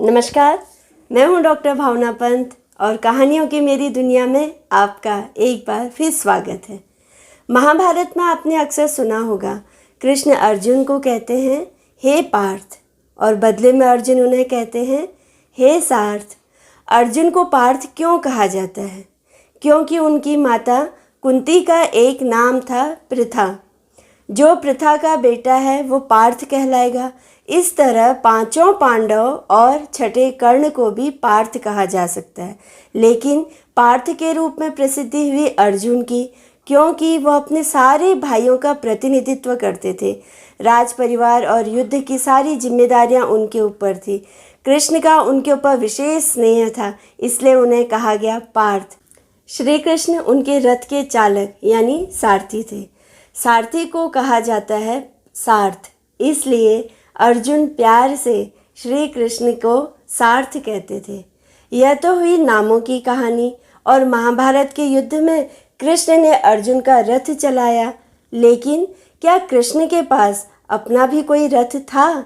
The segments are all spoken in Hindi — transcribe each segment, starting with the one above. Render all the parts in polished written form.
नमस्कार, मैं हूं डॉक्टर भावना पंत और कहानियों की मेरी दुनिया में आपका एक बार फिर स्वागत है। महाभारत में आपने अक्सर सुना होगा, कृष्ण अर्जुन को कहते हैं हे पार्थ, और बदले में अर्जुन उन्हें कहते हैं हे सार्थ। अर्जुन को पार्थ क्यों कहा जाता है? क्योंकि उनकी माता कुंती का एक नाम था पृथा। जो पृथा का बेटा है वो पार्थ कहलाएगा। इस तरह पांचों पांडव और छठे कर्ण को भी पार्थ कहा जा सकता है, लेकिन पार्थ के रूप में प्रसिद्धि हुई अर्जुन की, क्योंकि वह अपने सारे भाइयों का प्रतिनिधित्व करते थे। राज परिवार और युद्ध की सारी जिम्मेदारियां उनके ऊपर थी। कृष्ण का उनके ऊपर विशेष स्नेह था, इसलिए उन्हें कहा गया पार्थ। श्री कृष्ण उनके रथ के चालक यानी सारथी थे। सारथी को कहा जाता है सार्थ, इसलिए अर्जुन प्यार से श्री कृष्ण को सार्थ कहते थे। यह तो हुई नामों की कहानी। और महाभारत के युद्ध में कृष्ण ने अर्जुन का रथ चलाया, लेकिन क्या कृष्ण के पास अपना भी कोई रथ था?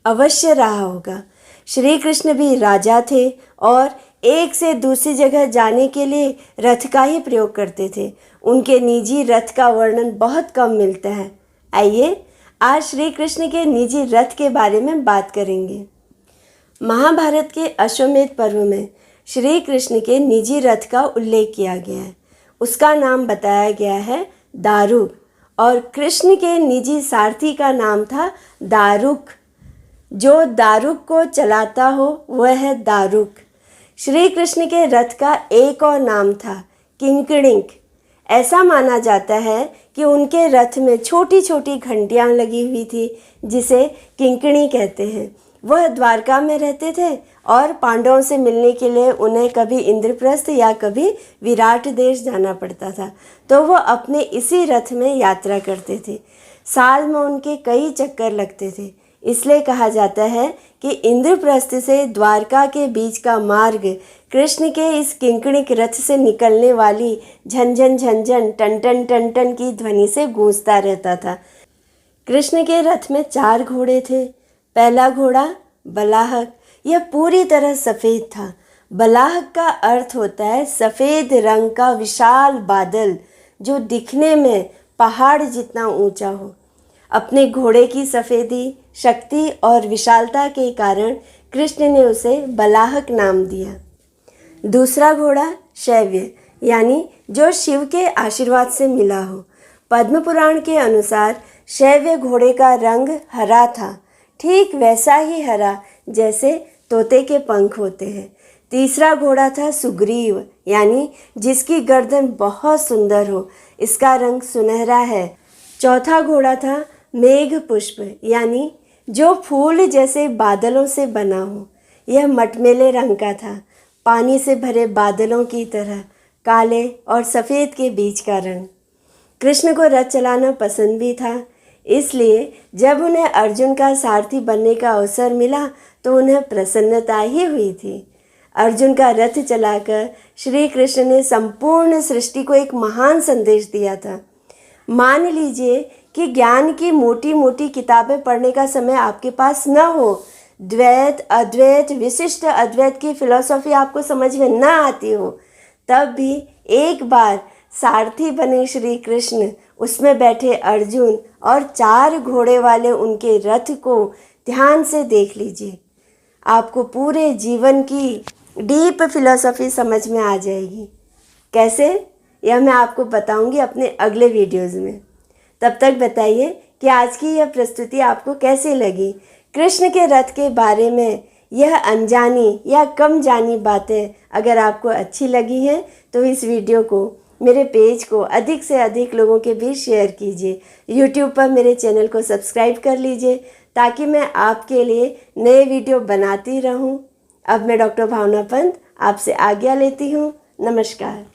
अवश्य रहा होगा। श्री कृष्ण भी राजा थे और एक से दूसरी जगह जाने के लिए रथ का ही प्रयोग करते थे। उनके निजी रथ का वर्णन बहुत कम मिलता है। आइए आज श्री कृष्ण के निजी रथ के बारे में बात करेंगे। महाभारत के अश्वमेध पर्व में श्री कृष्ण के निजी रथ का उल्लेख किया गया है। उसका नाम बताया गया है दारुक, और कृष्ण के निजी सारथी का नाम था दारुक। जो दारुक को चलाता हो वह है दारुक। श्री कृष्ण के रथ का एक और नाम था किंकणिक। ऐसा माना जाता है कि उनके रथ में छोटी छोटी घंटियां लगी हुई थी, जिसे किंकणी कहते हैं। वह द्वारका में रहते थे और पांडवों से मिलने के लिए उन्हें कभी इंद्रप्रस्थ या कभी विराट देश जाना पड़ता था, तो वह अपने इसी रथ में यात्रा करते थे। साल में उनके कई चक्कर लगते थे, इसलिए कहा जाता है कि इंद्रप्रस्थ से द्वारका के बीच का मार्ग कृष्ण के इस किंकणिक रथ से निकलने वाली Jhunjhunu Jhunjhunu ton ton ton ton की ध्वनि से गूंजता रहता था। कृष्ण के रथ में 4 घोड़े थे। पहला घोड़ा बलाहक, यह पूरी तरह सफ़ेद था। बलाहक का अर्थ होता है सफ़ेद रंग का विशाल बादल, जो दिखने में पहाड़ जितना ऊंचा हो। अपने घोड़े की सफ़ेदी, शक्ति और विशालता के कारण कृष्ण ने उसे बलाहक नाम दिया। दूसरा घोड़ा शैव्य, यानी जो शिव के आशीर्वाद से मिला हो। पद्म पुराण के अनुसार शैव्य घोड़े का रंग हरा था, ठीक वैसा ही हरा जैसे तोते के पंख होते हैं। तीसरा घोड़ा था सुग्रीव, यानी जिसकी गर्दन बहुत सुंदर हो, इसका रंग सुनहरा है। चौथा घोड़ा था मेघ पुष्प, यानी जो फूल जैसे बादलों से बना हो। यह मटमैले रंग का था, पानी से भरे बादलों की तरह, काले और सफ़ेद के बीच का रंग। कृष्ण को रथ चलाना पसंद भी था, इसलिए जब उन्हें अर्जुन का सारथी बनने का अवसर मिला तो उन्हें प्रसन्नता ही हुई थी। अर्जुन का रथ चलाकर श्री कृष्ण ने संपूर्ण सृष्टि को एक महान संदेश दिया था। मान लीजिए कि ज्ञान की मोटी मोटी किताबें पढ़ने का समय आपके पास न हो, द्वैत अद्वैत विशिष्ट अद्वैत की फिलॉसफी आपको समझ में न आती हो, तब भी एक बार सारथी बने श्री कृष्ण, उसमें बैठे अर्जुन और 4 घोड़े वाले उनके रथ को ध्यान से देख लीजिए। आपको पूरे जीवन की डीप फिलॉसफी समझ में आ जाएगी। कैसे, यह मैं आपको बताऊंगी अपने अगले वीडियोज़ में। तब तक बताइए कि आज की यह प्रस्तुति आपको कैसी लगी। कृष्ण के रथ के बारे में यह अनजानी या कम जानी बातें अगर आपको अच्छी लगी हैं तो इस वीडियो को, मेरे पेज को अधिक से अधिक लोगों के बीच शेयर कीजिए। यूट्यूब पर मेरे चैनल को सब्सक्राइब कर लीजिए ताकि मैं आपके लिए नए वीडियो बनाती रहूं। अब मैं डॉक्टर भावना पंत आपसे आज्ञा लेती हूं। नमस्कार।